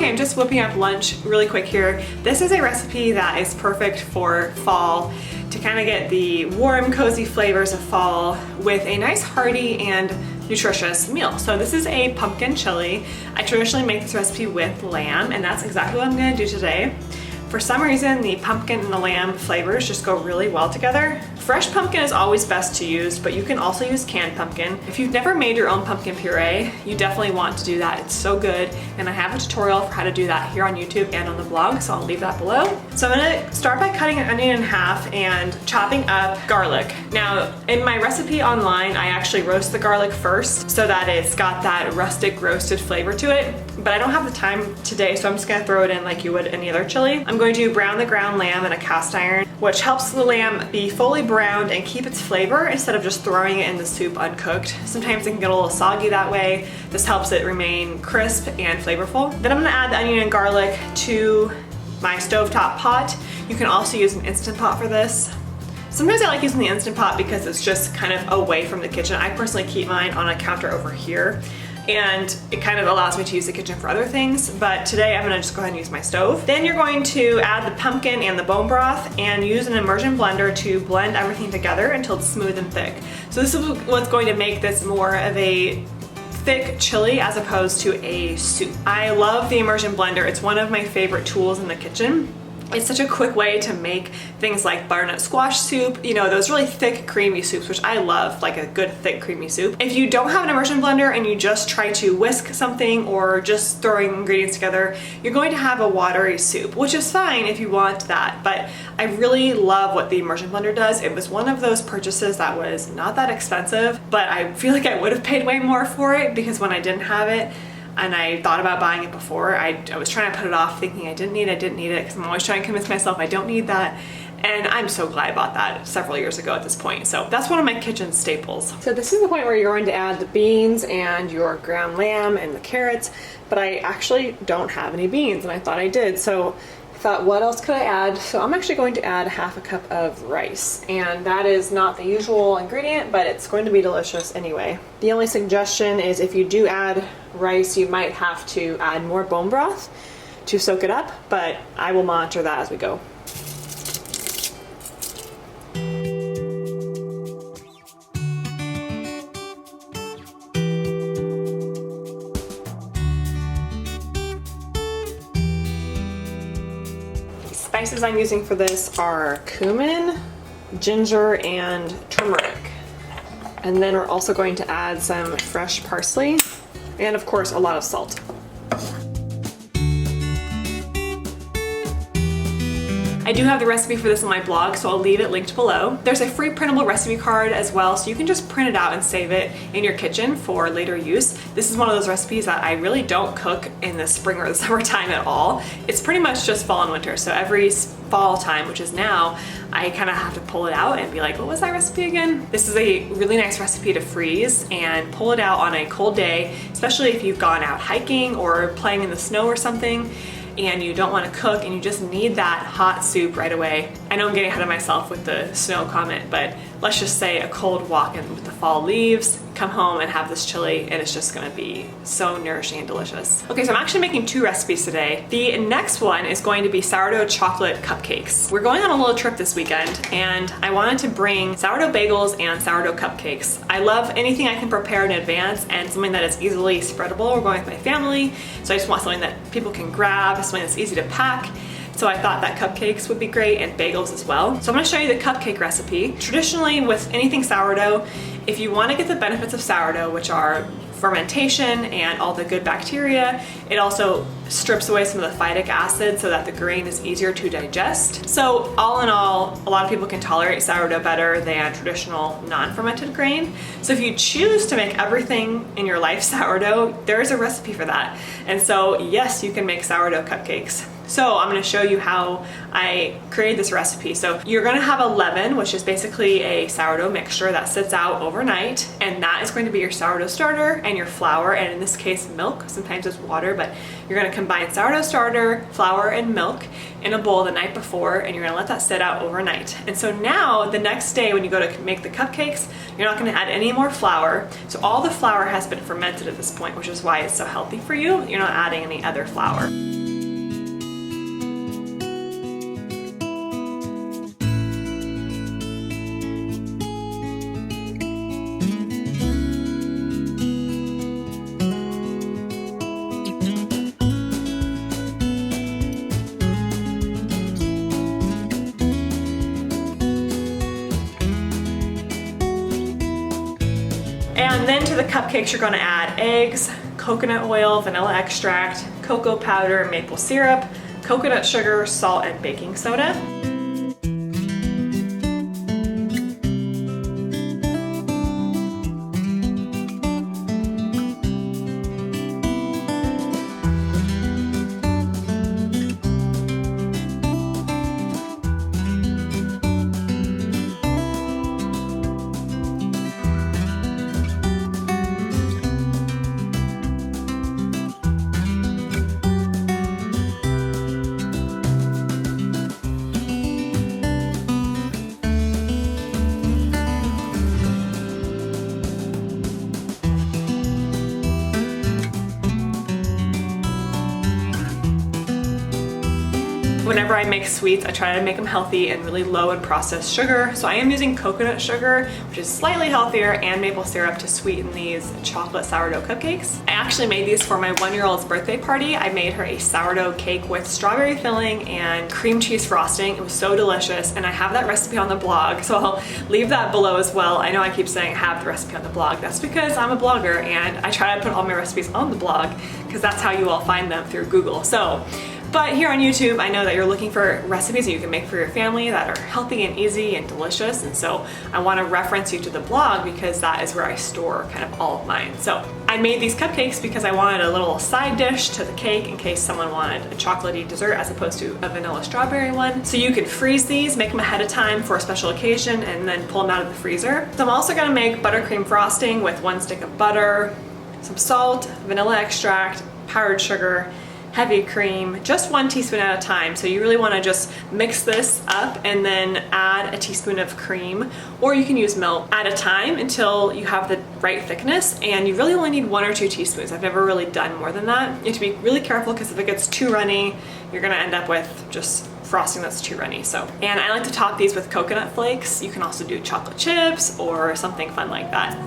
Okay, I'm just whipping up lunch really quick here. This is a recipe that is perfect for fall, to kind of get the warm, cozy flavors of fall with a nice, hearty, and nutritious meal. So this is a pumpkin chili. I traditionally make this recipe with lamb, and that's exactly what I'm gonna do today. For some reason, the pumpkin and the lamb flavors just go really well together. Fresh pumpkin is always best to use, but you can also use canned pumpkin. If you've never made your own pumpkin puree, you definitely want to do that. It's so good, and I have a tutorial for how to do that here on YouTube and on the blog, so I'll leave that below. So I'm gonna start by cutting an onion in half and chopping up garlic. Now, in my recipe online, I actually roast the garlic first so that it's got that rustic roasted flavor to it, but I don't have the time today, so I'm just gonna throw it in like you would any other chili. I'm going to brown the ground lamb in a cast iron, which helps the lamb be fully browned and keep its flavor instead of just throwing it in the soup uncooked. Sometimes it can get a little soggy that way. This helps it remain crisp and flavorful. Then I'm gonna add the onion and garlic to my stovetop pot. You can also use an Instant Pot for this. Sometimes I like using the Instant Pot because it's just kind of away from the kitchen. I personally keep mine on a counter over here, and it kind of allows me to use the kitchen for other things, but today I'm gonna just go ahead and use my stove. Then you're going to add the pumpkin and the bone broth and use an immersion blender to blend everything together until it's smooth and thick. So this is what's going to make this more of a thick chili as opposed to a soup. I love the immersion blender. It's one of my favorite tools in the kitchen. It's such a quick way to make things like butternut squash soup, you know, those really thick, creamy soups, which I love, like a good, thick, creamy soup. If you don't have an immersion blender and you just try to whisk something or just throwing ingredients together, you're going to have a watery soup, which is fine if you want that, but I really love what the immersion blender does. It was one of those purchases that was not that expensive, but I feel like I would have paid way more for it because when I didn't have it, and I thought about buying it before, I was trying to put it off thinking I didn't need it, because I'm always trying to convince myself I don't need that. And I'm so glad I bought that several years ago at this point. So that's one of my kitchen staples. So this is the point where you're going to add the beans and your ground lamb and the carrots, but I actually don't have any beans, and I thought I did. So I thought, what else could I add? So I'm actually going to add half a cup of rice, and that is not the usual ingredient, but it's going to be delicious anyway. The only suggestion is if you do add rice, you might have to add more bone broth to soak it up, but I will monitor that as we go. Spices I'm using for this are cumin, ginger, and turmeric. And then we're also going to add some fresh parsley and of course a lot of salt. I do have the recipe for this on my blog, so I'll leave it linked below. There's a free printable recipe card as well, so you can just print it out and save it in your kitchen for later use. This is one of those recipes that I really don't cook in the spring or the summertime at all. It's pretty much just fall and winter, so every fall time, which is now, I kind of have to pull it out and be like, what was that recipe again? This is a really nice recipe to freeze and pull it out on a cold day, especially if you've gone out hiking or playing in the snow or something, and you don't want to cook and you just need that hot soup right away. I know I'm getting ahead of myself with the snow comment, but let's just say a cold walk in with the fall leaves, come home and have this chili, and it's just gonna be so nourishing and delicious. Okay, so I'm actually making two recipes today. The next one is going to be sourdough chocolate cupcakes. We're going on a little trip this weekend, and I wanted to bring sourdough bagels and sourdough cupcakes. I love anything I can prepare in advance and something that is easily spreadable. We're going with my family, so I just want something that people can grab, something that's easy to pack. So I thought that cupcakes would be great, and bagels as well. So I'm gonna show you the cupcake recipe. Traditionally with anything sourdough, if you wanna get the benefits of sourdough, which are fermentation and all the good bacteria, it also strips away some of the phytic acid so that the grain is easier to digest. So all in all, a lot of people can tolerate sourdough better than traditional non-fermented grain. So if you choose to make everything in your life sourdough, there is a recipe for that. And so yes, you can make sourdough cupcakes. So I'm going to show you how I created this recipe. So you're going to have a leaven, which is basically a sourdough mixture that sits out overnight, and that is going to be your sourdough starter and your flour, and in this case milk. Sometimes it's water, but you're going to combine sourdough starter, flour, and milk in a bowl the night before, and you're going to let that sit out overnight. And so now the next day when you go to make the cupcakes, you're not going to add any more flour. So all the flour has been fermented at this point, which is why it's so healthy for you. You're not adding any other flour. And then to the cupcakes, you're going to add eggs, coconut oil, vanilla extract, cocoa powder, maple syrup, coconut sugar, salt, and baking soda. Whenever I make sweets, I try to make them healthy and really low in processed sugar. So I am using coconut sugar, which is slightly healthier, and maple syrup to sweeten these chocolate sourdough cupcakes. I actually made these for my 1-year-old's birthday party. I made her a sourdough cake with strawberry filling and cream cheese frosting. It was so delicious, and I have that recipe on the blog, so I'll leave that below as well. I know I keep saying I have the recipe on the blog. That's because I'm a blogger, and I try to put all my recipes on the blog because that's how you all find them, through Google. But here on YouTube, I know that you're looking for recipes that you can make for your family that are healthy and easy and delicious, and so I want to reference you to the blog because that is where I store kind of all of mine. So I made these cupcakes because I wanted a little side dish to the cake in case someone wanted a chocolatey dessert as opposed to a vanilla strawberry one. So you can freeze these, make them ahead of time for a special occasion, and then pull them out of the freezer. So I'm also going to make buttercream frosting with 1 stick of butter, some salt, vanilla extract, powdered sugar, heavy cream, just 1 teaspoon at a time. So you really want to just mix this up and then add a teaspoon of cream, or you can use milk at a time until you have the right thickness, and you really only need 1 or 2 teaspoons. I've never really done more than that. You have to be really careful because if it gets too runny, you're gonna end up with just frosting that's too runny. And I like to top these with coconut flakes. You can also do chocolate chips or something fun like that.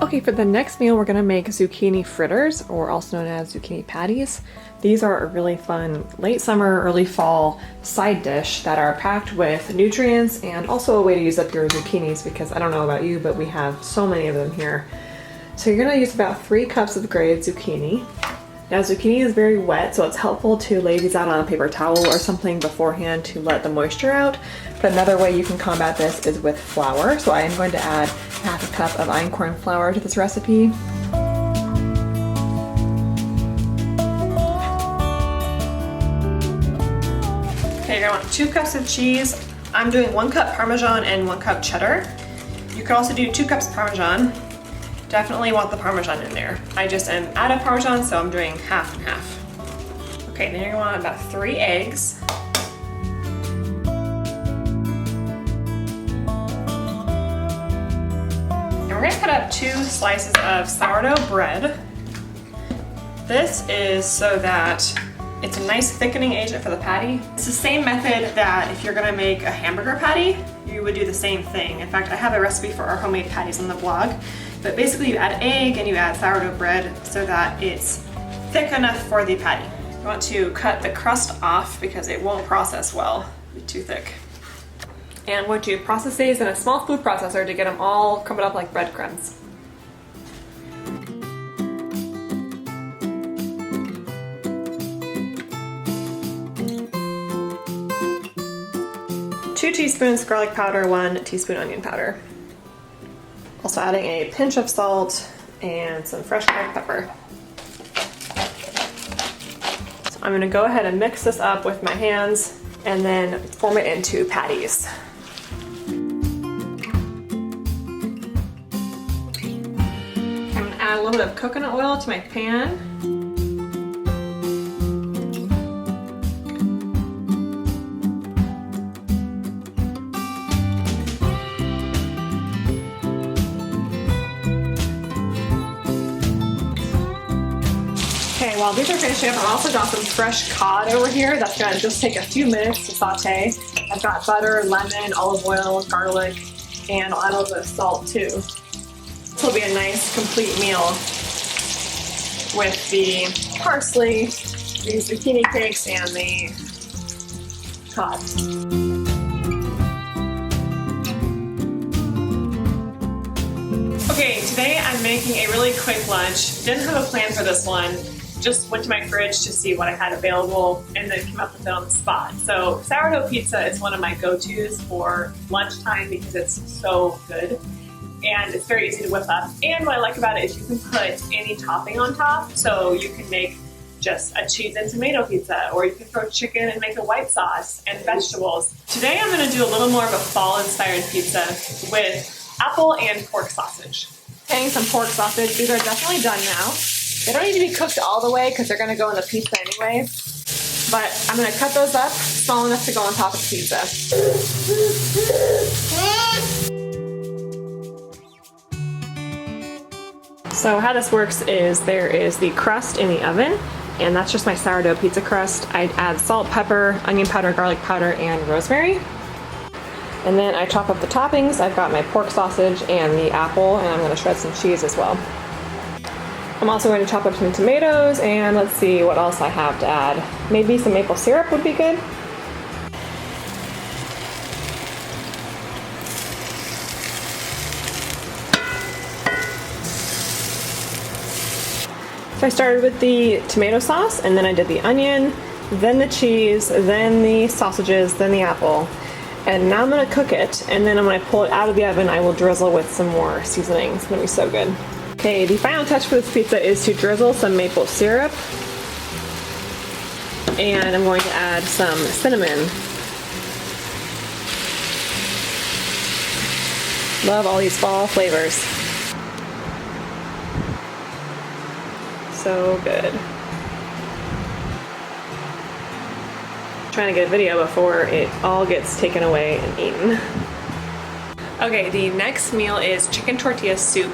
Okay, for the next meal, we're gonna make zucchini fritters, or also known as zucchini patties. These are a really fun late summer, early fall side dish that are packed with nutrients and also a way to use up your zucchinis, because I don't know about you, but we have so many of them here. So you're gonna use about 3 cups of grated zucchini. Now zucchini is very wet, so it's helpful to lay these out on a paper towel or something beforehand to let the moisture out. But another way you can combat this is with flour. So I am going to add 1/2 cup of einkorn flour to this recipe. Okay, you're gonna want 2 cups of cheese. I'm doing 1 cup Parmesan and 1 cup cheddar. You can also do 2 cups Parmesan. Definitely want the Parmesan in there. I just am out of Parmesan, so I'm doing half and half. Okay, then you're gonna want about 3 eggs. And we're gonna cut up 2 slices of sourdough bread. This is so that it's a nice thickening agent for the patty. It's the same method that if you're gonna make a hamburger patty, you would do the same thing. In fact, I have a recipe for our homemade patties on the blog. But basically you add egg and you add sourdough bread so that it's thick enough for the patty. You want to cut the crust off because it won't process well, it'll be too thick. And I'm going to process these in a small food processor to get them all crumbled up like breadcrumbs. Two teaspoons garlic powder, 1 teaspoon onion powder. Also adding a pinch of salt and some fresh cracked pepper. So I'm going to go ahead and mix this up with my hands and then form it into patties. I'm going to add a little bit of coconut oil to my pan. Okay, while these are finishing up, I've also got some fresh cod over here that's gonna just take a few minutes to saute. I've got butter, lemon, olive oil, garlic, and I'll add a little bit of salt too. This will be a nice complete meal with the parsley, the zucchini cakes, and the cod. Okay, today I'm making a really quick lunch. Didn't have a plan for this one. Just went to my fridge to see what I had available and then came up with it on the spot. So sourdough pizza is one of my go-tos for lunchtime because it's so good and it's very easy to whip up. And what I like about it is you can put any topping on top. So you can make just a cheese and tomato pizza, or you can throw chicken and make a white sauce and vegetables. Today I'm gonna do a little more of a fall-inspired pizza with apple and pork sausage. Getting some pork sausage. These are definitely done now. They don't need to be cooked all the way because they're going to go in the pizza anyway. But I'm going to cut those up small enough to go on top of the pizza. So how this works is there is the crust in the oven, and that's just my sourdough pizza crust. I add salt, pepper, onion powder, garlic powder, and rosemary. And then I chop up the toppings. I've got my pork sausage and the apple, and I'm going to shred some cheese as well. I'm also going to chop up some tomatoes, and let's see what else I have to add. Maybe some maple syrup would be good. So I started with the tomato sauce, and then I did the onion, then the cheese, then the sausages, then the apple. And now I'm going to cook it, and then when I pull it out of the oven, I will drizzle with some more seasoning. It's going to be so good. Okay, the final touch for this pizza is to drizzle some maple syrup, and I'm going to add some cinnamon. Love all these fall flavors. So good. Trying to get a video before it all gets taken away and eaten. Okay, the next meal is chicken tortilla soup.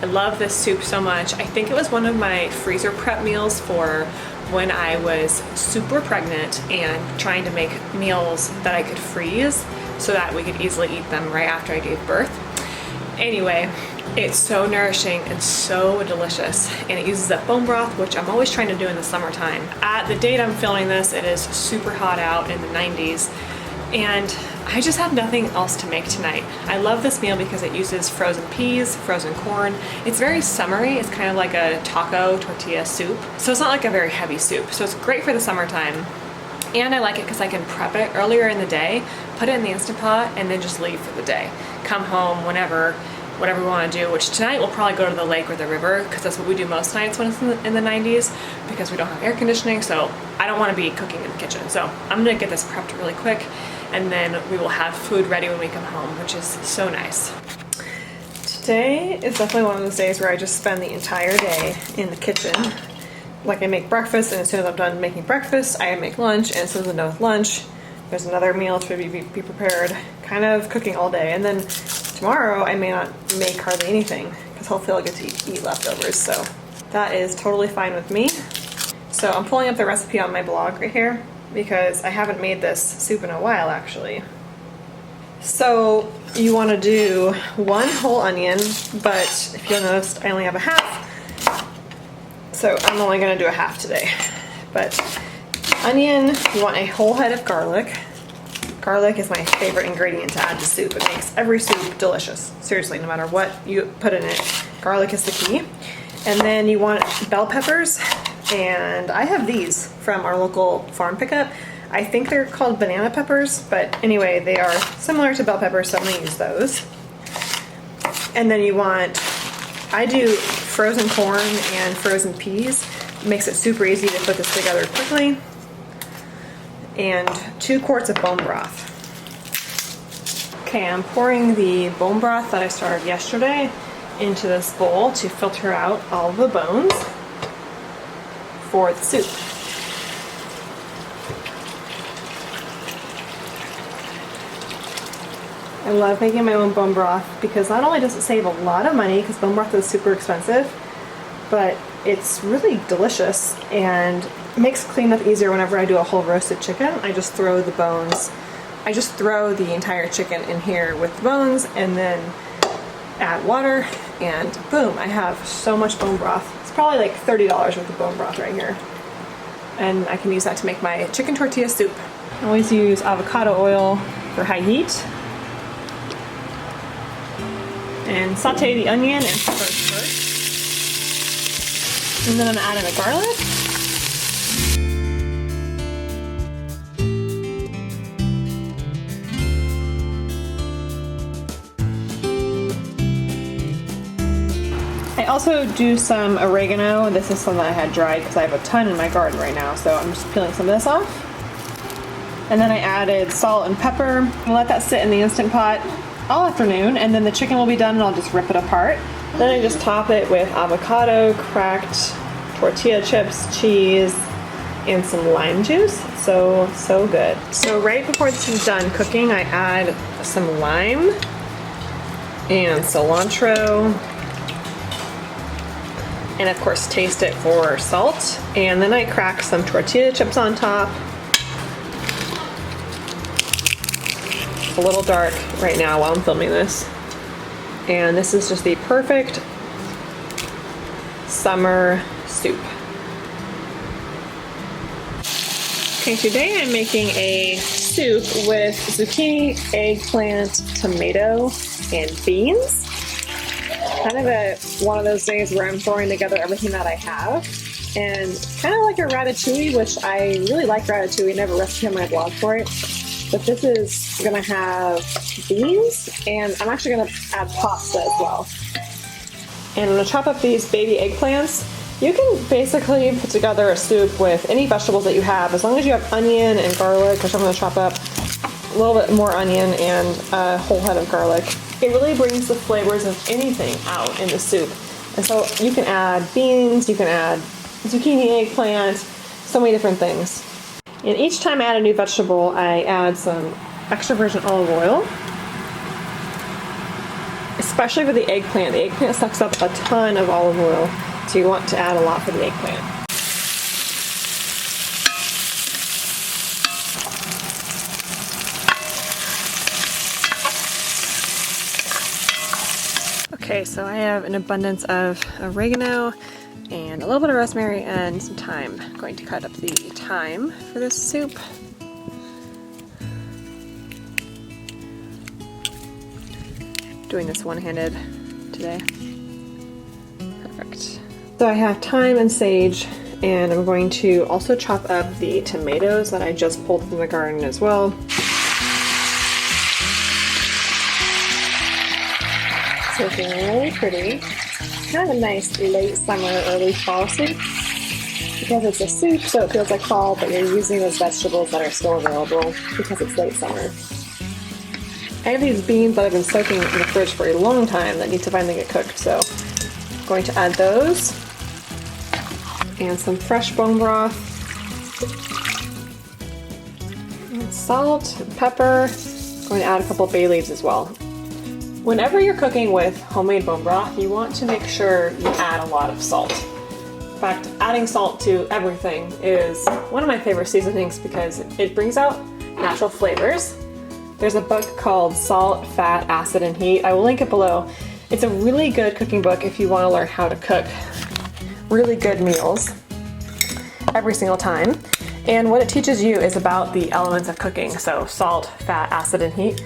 I love this soup so much. I think it was one of my freezer prep meals for when I was super pregnant and trying to make meals that I could freeze so that we could easily eat them right after I gave birth. Anyway, it's so nourishing and so delicious, and it uses up bone broth, which I'm always trying to do in the summertime. At the date I'm filming this, it is super hot out in the 90s, and I just have nothing else to make tonight. I love this meal because it uses frozen peas, frozen corn. It's very summery. It's kind of like a taco tortilla soup. So it's not like a very heavy soup. So it's great for the summertime. And I like it because I can prep it earlier in the day, put it in the Instant Pot, and then just leave for the day. Come home whenever, whatever we want to do, which tonight we'll probably go to the lake or the river because that's what we do most nights when it's in the 90s because we don't have air conditioning, so I don't want to be cooking in the kitchen. So I'm going to get this prepped really quick, and then we will have food ready when we come home, which is so nice. Today is definitely one of those days where I just spend the entire day in the kitchen. Like I make breakfast, and as soon as I'm done making breakfast, I make lunch, and as soon as I'm done with lunch, there's another meal to be prepared, kind of cooking all day. And then tomorrow I may not make hardly anything because hopefully I'll get to eat leftovers, so that is totally fine with me. So I'm pulling up the recipe on my blog right here because I haven't made this soup in a while actually. So you want to do 1 whole onion, but if you'll notice I only have a half, so I'm only going to do a half today. But onion, you want a whole head of garlic, Garlic is my favorite ingredient to add to soup. It makes every soup delicious. Seriously, no matter what you put in it, garlic is the key. And then you want bell peppers, and I have these from our local farm pickup. I think they're called banana peppers, but anyway, they are similar to bell peppers, so I'm gonna use those. And then you want, I do frozen corn and frozen peas. It makes it super easy to put this together quickly. And 2 quarts of bone broth. Okay, I'm pouring the bone broth that I started yesterday into this bowl to filter out all the bones for the soup. I love making my own bone broth because not only does it save a lot of money, because bone broth is super expensive, but it's really delicious and makes cleanup easier whenever I do a whole roasted chicken. I just throw the bones, I just throw the entire chicken in here with the bones and then add water and boom, I have so much bone broth. It's probably like $30 worth of bone broth right here. And I can use that to make my chicken tortilla soup. I always use avocado oil for high heat. And saute the onion and peppers first. And then I'm adding the garlic. I also do some oregano. This is some that I had dried because I have a ton in my garden right now, so I'm just peeling some of this off. And then I added salt and pepper. I'll let that sit in the Instant Pot all afternoon, and then the chicken will be done and I'll just rip it apart. Then I just top it with avocado, cracked tortilla chips, cheese, and some lime juice. So good. So right before this is done cooking, I add some lime and cilantro, and of course taste it for salt. And then I crack some tortilla chips on top. A little dark right now while I'm filming this. And this is just the perfect summer soup. Okay, today I'm making a soup with zucchini, eggplant, tomato, and beans. Kind of one of those days where I'm throwing together everything that I have. And kind of like a ratatouille, which I really like ratatouille. I never recipe on my blog for it. But this is gonna have beans, and I'm actually gonna add pasta as well. And I'm gonna chop up these baby eggplants. You can basically put together a soup with any vegetables that you have, as long as you have onion and garlic, which I'm gonna chop up a little bit more onion and a whole head of garlic. It really brings the flavors of anything out in the soup. And so you can add beans, you can add zucchini, eggplant, so many different things. And each time I add a new vegetable, I add some extra virgin olive oil. Especially for the eggplant. The eggplant sucks up a ton of olive oil, so you want to add a lot for the eggplant. Okay, so I have an abundance of oregano and a little bit of rosemary and some thyme. I'm going to cut up the thyme for this soup. Doing this one-handed today. Perfect. So I have thyme and sage, and I'm going to also chop up the tomatoes that I just pulled from the garden as well. It's looking really pretty. Kind of a nice late summer, early fall soup. Because it's a soup, so it feels like fall, but you're using those vegetables that are still available because it's late summer. I have these beans that I've been soaking in the fridge for a long time that need to finally get cooked, so I'm going to add those. And some fresh bone broth. And salt, and pepper. I'm going to add a couple bay leaves as well. Whenever you're cooking with homemade bone broth, you want to make sure you add a lot of salt. In fact, adding salt to everything is one of my favorite seasonings because it brings out natural flavors. There's a book called Salt, Fat, Acid, and Heat. I will link it below. It's a really good cooking book if you want to learn how to cook really good meals every single time. And what it teaches you is about the elements of cooking, so salt, fat, acid, and heat.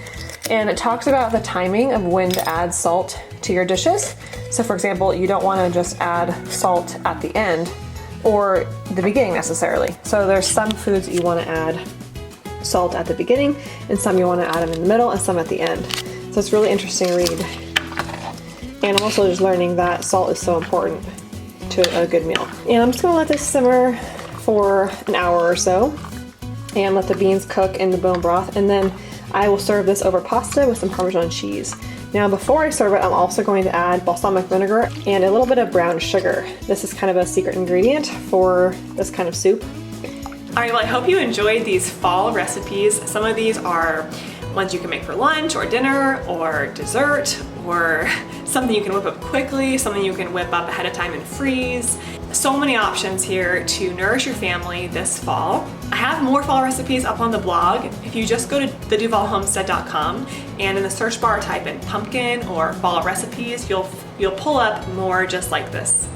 And it talks about the timing of when to add salt to your dishes. So for example, you don't want to just add salt at the end or the beginning necessarily. So there's some foods that you want to add salt at the beginning, and some you want to add them in the middle, and some at the end. So it's really interesting to read. And I'm also just learning that salt is so important to a good meal. And I'm just gonna let this simmer for an hour or so and let the beans cook in the bone broth, and then I will serve this over pasta with some Parmesan cheese. Now before I serve it, I'm also going to add balsamic vinegar and a little bit of brown sugar. This is kind of a secret ingredient for this kind of soup. Alright, well I hope you enjoyed these fall recipes. Some of these are ones you can make for lunch or dinner or dessert, or something you can whip up quickly, something you can whip up ahead of time and freeze. So many options here to nourish your family this fall. I have more fall recipes up on the blog. If you just go to theduvallhomestead.com and in the search bar type in pumpkin or fall recipes, you'll pull up more just like this.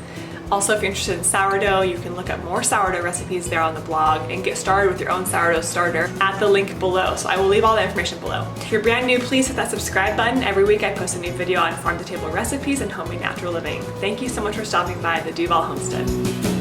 Also, if you're interested in sourdough, you can look up more sourdough recipes there on the blog and get started with your own sourdough starter at the link below. So I will leave all the information below. If you're brand new, please hit that subscribe button. Every week I post a new video on farm-to-table recipes and homemade natural living. Thank you so much for stopping by the Duvall Homestead.